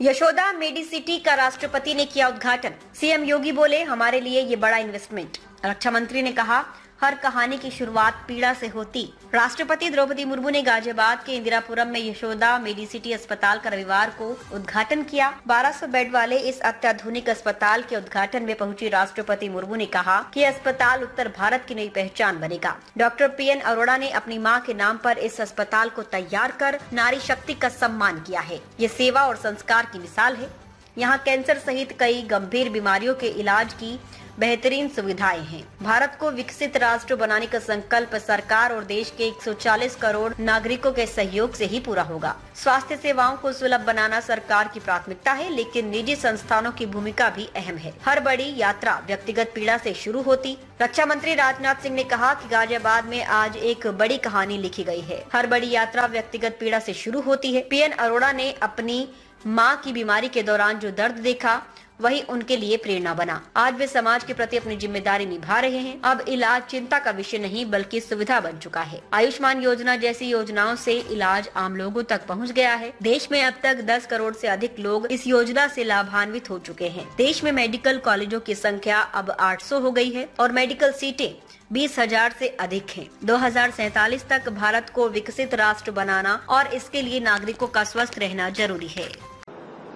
यशोदा मेडिसिटी का राष्ट्रपति ने किया उद्घाटन। सीएम योगी बोले, हमारे लिए ये बड़ा इन्वेस्टमेंट। रक्षा मंत्री ने कहा, हर कहानी की शुरुआत पीड़ा से होती। राष्ट्रपति द्रौपदी मुर्मू ने गाजियाबाद के इंदिरापुरम में यशोदा मेडिसिटी अस्पताल का रविवार को उद्घाटन किया। 1200 बेड वाले इस अत्याधुनिक अस्पताल के उद्घाटन में पहुंची राष्ट्रपति मुर्मू ने कहा कि अस्पताल उत्तर भारत की नई पहचान बनेगा। डॉक्टर PN अरोड़ा ने अपनी मां के नाम पर इस अस्पताल को तैयार कर नारी शक्ति का सम्मान किया है। ये सेवा और संस्कार की मिसाल है। यहाँ कैंसर सहित कई गंभीर बीमारियों के इलाज की बेहतरीन सुविधाएं हैं। भारत को विकसित राष्ट्र बनाने का संकल्प सरकार और देश के 140 करोड़ नागरिकों के सहयोग से ही पूरा होगा। स्वास्थ्य सेवाओं को सुलभ बनाना सरकार की प्राथमिकता है, लेकिन निजी संस्थानों की भूमिका भी अहम है। हर बड़ी यात्रा व्यक्तिगत पीड़ा से शुरू होती। रक्षा मंत्री राजनाथ सिंह ने कहा कि गाजियाबाद में आज एक बड़ी कहानी लिखी गई है। हर बड़ी यात्रा व्यक्तिगत पीड़ा से शुरू होती है। PN अरोड़ा ने अपनी मां की बीमारी के दौरान जो दर्द देखा, वही उनके लिए प्रेरणा बना। आज वे समाज के प्रति अपनी जिम्मेदारी निभा रहे हैं। अब इलाज चिंता का विषय नहीं बल्कि सुविधा बन चुका है। आयुष्मान योजना जैसी योजनाओं से इलाज आम लोगों तक पहुंच गया है। देश में अब तक 10 करोड़ से अधिक लोग इस योजना से लाभान्वित हो चुके हैं। देश में मेडिकल कॉलेजों की संख्या अब 800 हो गई है और मेडिकल सीटें 20,000 से अधिक हैं। 2047 तक भारत को विकसित राष्ट्र बनाना और इसके लिए नागरिकों का स्वस्थ रहना जरूरी है।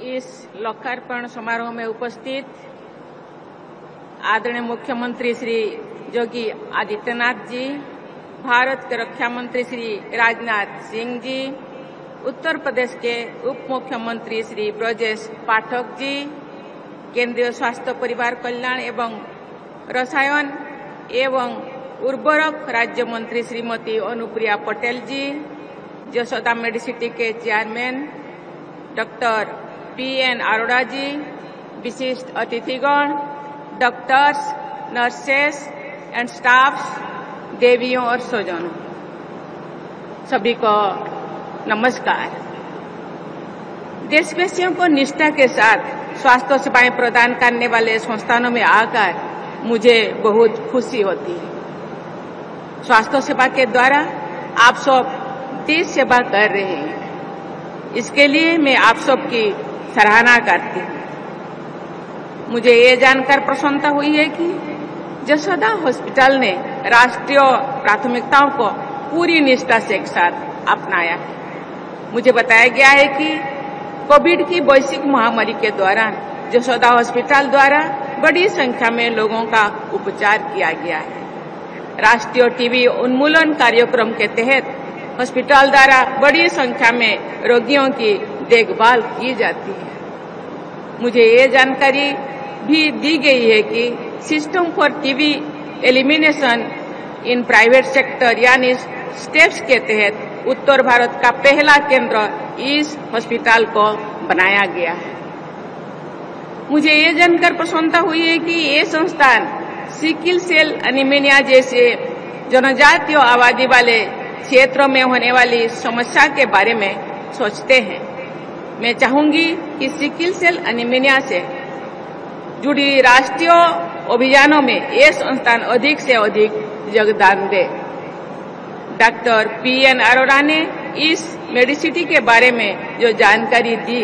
इस लोकार्पण समारोह में उपस्थित आदरणीय मुख्यमंत्री श्री योगी आदित्यनाथ जी, भारत के रक्षा मंत्री श्री राजनाथ सिंह जी, उत्तर प्रदेश के उप मुख्यमंत्री श्री ब्रजेश पाठक जी, केंद्रीय स्वास्थ्य परिवार कल्याण एवं रसायन एवं उर्वरक राज्य मंत्री श्रीमती अनुप्रिया पटेल जी, यशोदा मेडिसिटी के चेयरमैन डॉक्टर PN अरोड़ा जी, विशिष्ट अतिथिगण, डॉक्टर्स, नर्सेस एंड स्टाफ्स, देवियों और स्वजनों, सभी को नमस्कार। देशवासियों को निष्ठा के साथ स्वास्थ्य सेवाएं प्रदान करने वाले संस्थानों में आकर मुझे बहुत खुशी होती है। स्वास्थ्य सेवा के द्वारा आप सब देश सेवा कर रहे हैं, इसके लिए मैं आप सबकी सराहना करती हूँ। मुझे ये जानकर प्रसन्नता हुई है कि यशोदा हॉस्पिटल ने राष्ट्रीय प्राथमिकताओं को पूरी निष्ठा से एक साथ अपनाया है। मुझे बताया गया है कि कोविड की वैश्विक महामारी के दौरान यशोदा हॉस्पिटल द्वारा बड़ी संख्या में लोगों का उपचार किया गया है। राष्ट्रीय TB उन्मूलन कार्यक्रम के तहत हॉस्पिटल द्वारा बड़ी संख्या में रोगियों की देखभाल की जाती है। मुझे ये जानकारी भी दी गई है कि system for TB elimination in private sector यानी स्टेप्स के तहत उत्तर भारत का पहला केंद्र इस हॉस्पिटल को बनाया गया है। मुझे ये जानकर प्रसन्नता हुई है कि ये संस्थान सिकिल सेल एनीमिया जैसे जनजातीय आबादी वाले क्षेत्रों में होने वाली समस्या के बारे में सोचते हैं। मैं चाहूंगी कि सिकिल सेल एनीमिया से जुड़ी राष्ट्रीय अभियानों में ये संस्थान अधिक से अधिक योगदान दे। डॉक्टर PN अरोड़ा ने इस मेडिसिटी के बारे में जो जानकारी दी,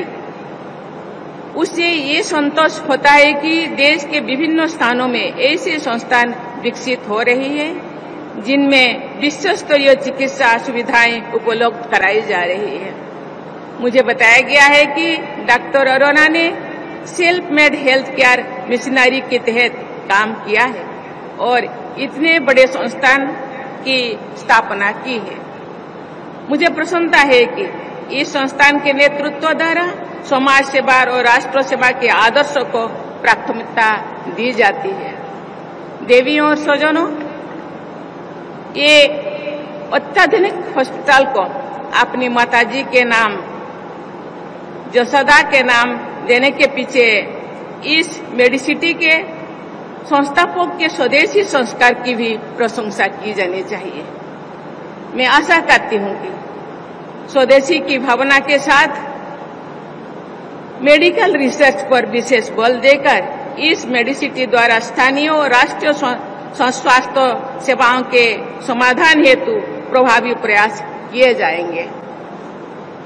उससे ये संतोष होता है कि देश के विभिन्न स्थानों में ऐसे संस्थान विकसित हो रही है जिनमें विश्व स्तरीय चिकित्सा सुविधाएं उपलब्ध कराई जा रही है। मुझे बताया गया है कि डॉक्टर अरोड़ा ने self made health care missionary के तहत काम किया है और इतने बड़े संस्थान की स्थापना की है। मुझे प्रसन्नता है कि इस संस्थान के नेतृत्व द्वारा समाज सेवा और राष्ट्र सेवा के आदर्शों को प्राथमिकता दी जाती है। देवियों और स्वजनों, ये अत्याधुनिक हॉस्पिटल को अपनी माताजी के नाम यशोदा के नाम देने के पीछे इस मेडिसिटी के संस्थापक के स्वदेशी संस्कार की भी प्रशंसा की जानी चाहिए। मैं आशा करती हूँ कि स्वदेशी की भावना के साथ मेडिकल रिसर्च पर विशेष बल देकर इस मेडिसिटी द्वारा स्थानीय और राष्ट्रीय स्वास्थ्य सेवाओं के समाधान हेतु प्रभावी प्रयास किए जाएंगे।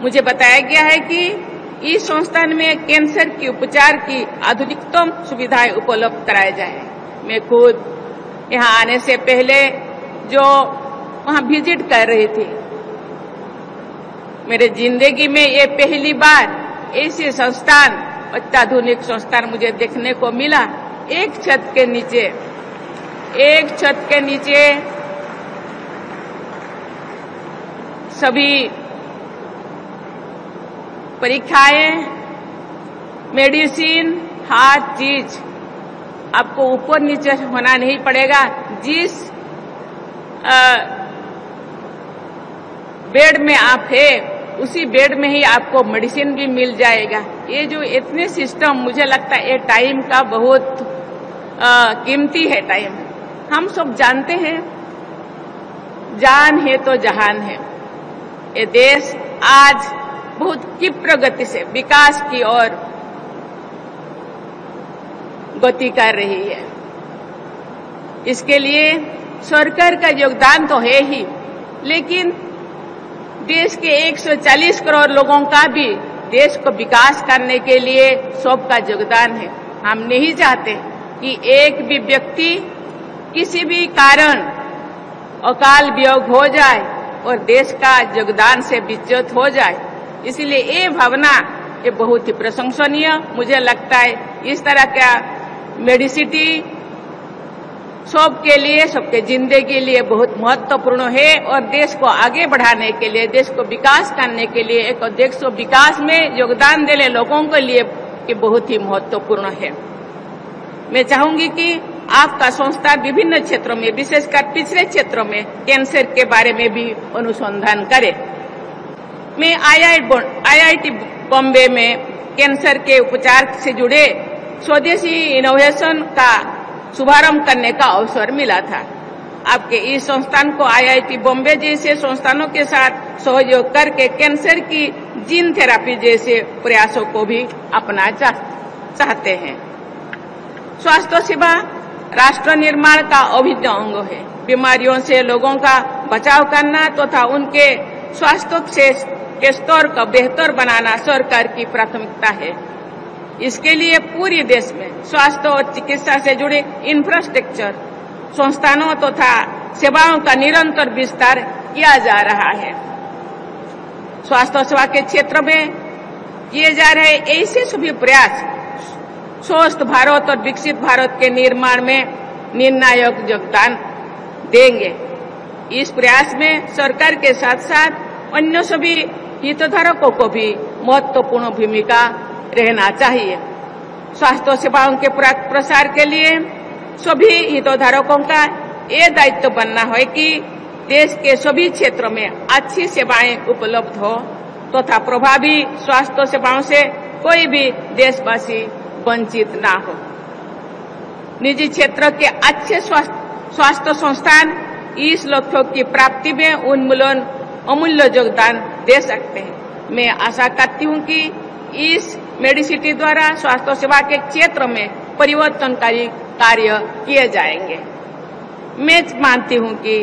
मुझे बताया गया है कि इस संस्थान में कैंसर की उपचार की आधुनिकतम सुविधाएं उपलब्ध कराई जाए। मैं खुद यहाँ आने से पहले जो वहाँ विजिट कर रही थी, मेरे जिंदगी में ये पहली बार ऐसे संस्थान, अत्याधुनिक संस्थान मुझे देखने को मिला। एक छत के नीचे सभी परीक्षाएं, मेडिसिन, हर चीज आपको ऊपर नीचे होना नहीं पड़ेगा। जिस बेड में आप है उसी बेड में ही आपको मेडिसिन भी मिल जाएगा। ये जो इतने सिस्टम, मुझे लगता है ये टाइम का बहुत कीमती है टाइम। हम सब जानते हैं जान है तो जहान है। ये देश आज बहुत तीव्र गति से विकास की ओर गति कर रही है। इसके लिए सरकार का योगदान तो है ही, लेकिन देश के 140 करोड़ लोगों का भी देश को विकास करने के लिए सबका योगदान है। हम नहीं चाहते कि एक भी व्यक्ति किसी भी कारण अकाल वियोग हो जाए और देश का योगदान से विच्युत हो जाए। इसलिए ये भावना ये बहुत ही प्रशंसनीय मुझे लगता है। इस तरह का मेडिसिटी सबके लिए, सबके जिंदगी के लिए बहुत महत्वपूर्ण है और देश को आगे बढ़ाने के लिए, देश को विकास करने के लिए, एक देश को विकास में योगदान देने लोगों के लिए ये बहुत ही महत्वपूर्ण है। मैं चाहूंगी कि आपका संस्था विभिन्न क्षेत्रों में, विशेषकर पिछड़े क्षेत्रों में कैंसर के बारे में भी अनुसंधान करे। मैं IIT बॉम्बे में कैंसर के उपचार से जुड़े स्वदेशी इनोवेशन का शुभारंभ करने का अवसर मिला था। आपके इस संस्थान को IIT बॉम्बे जैसे संस्थानों के साथ सहयोग करके कैंसर की जीन थेरेपी जैसे प्रयासों को भी अपना चाहते हैं। स्वास्थ्य सेवा राष्ट्र निर्माण का अभिन्न अंग है। बीमारियों से लोगों का बचाव करना तथा उनके स्वास्थ्य के स्तर को बेहतर बनाना सरकार की प्राथमिकता है। इसके लिए पूरे देश में स्वास्थ्य और चिकित्सा से जुड़े इंफ्रास्ट्रक्चर, संस्थानों तथा सेवाओं का निरंतर विस्तार किया जा रहा है। स्वास्थ्य सेवा के क्षेत्र में किए जा रहे ऐसे सभी प्रयास स्वस्थ भारत और विकसित भारत के निर्माण में निर्णायक योगदान देंगे। इस प्रयास में सरकार के साथ साथ अन्य सभी हितधारकों को भी महत्वपूर्ण भूमिका रहना चाहिए। स्वास्थ्य सेवाओं के प्रसार के लिए सभी हितधारकों का ये दायित्व बनना है कि देश के सभी क्षेत्रों में अच्छी सेवाएं उपलब्ध हो तथा प्रभावी स्वास्थ्य सेवाओं से कोई भी देशवासी वंचित ना हो। निजी क्षेत्र के अच्छे स्वास्थ्य संस्थान इस लक्ष्यों की प्राप्ति में अमूल्य योगदान दे सकते हैं। मैं आशा करती हूँ कि इस मेडिसिटी द्वारा स्वास्थ्य सेवा के क्षेत्र में परिवर्तनकारी कार्य किए जाएंगे। मैं मानती हूँ कि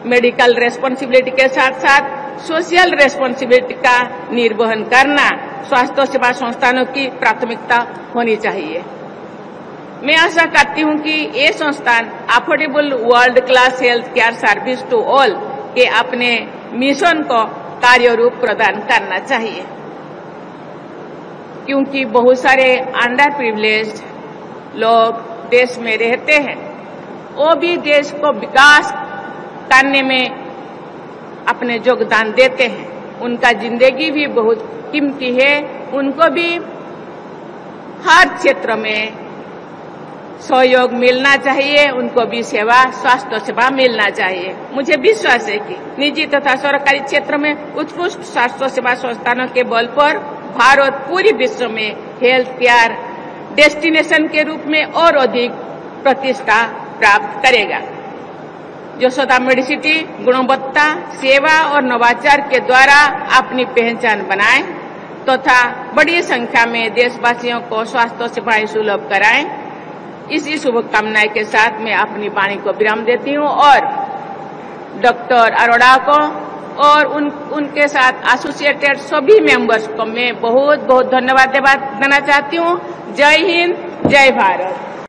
मेडिकल रेस्पॉन्सिबिलिटी के साथ साथ सोशल रेस्पॉन्सिबिलिटी का निर्वहन करना स्वास्थ्य सेवा संस्थानों की प्राथमिकता होनी चाहिए। मैं आशा करती हूँ कि ये संस्थान affordable world class health care service to all के अपने मिशन को कार्य रूप प्रदान करना चाहिए, क्योंकि बहुत सारे अंडर प्रिविलेज्ड लोग देश में रहते हैं। वो भी देश को विकास करने में अपने योगदान देते हैं। उनका जिंदगी भी बहुत कीमती है। उनको भी हर क्षेत्र में सहयोग मिलना चाहिए, उनको भी स्वास्थ्य सेवा मिलना चाहिए। मुझे विश्वास है कि निजी तथा सरकारी क्षेत्र में उत्कृष्ट स्वास्थ्य सेवा संस्थानों के बल पर भारत पूरे विश्व में हेल्थ केयर डेस्टिनेशन के रूप में और अधिक प्रतिष्ठा प्राप्त करेगा। यशोदा मेडिसिटी गुणवत्ता, सेवा और नवाचार के द्वारा अपनी पहचान बनाए तथा बड़ी संख्या में देशवासियों को स्वास्थ्य सेवाएं सुलभ कराएं। इसी शुभकामनाएं के साथ मैं अपनी वाणी को विराम देती हूं और डॉक्टर अरोड़ा को और उनके साथ एसोसिएटेड सभी मेंबर्स को मैं बहुत बहुत धन्यवाद देना चाहती हूँ। जय हिंद, जय भारत।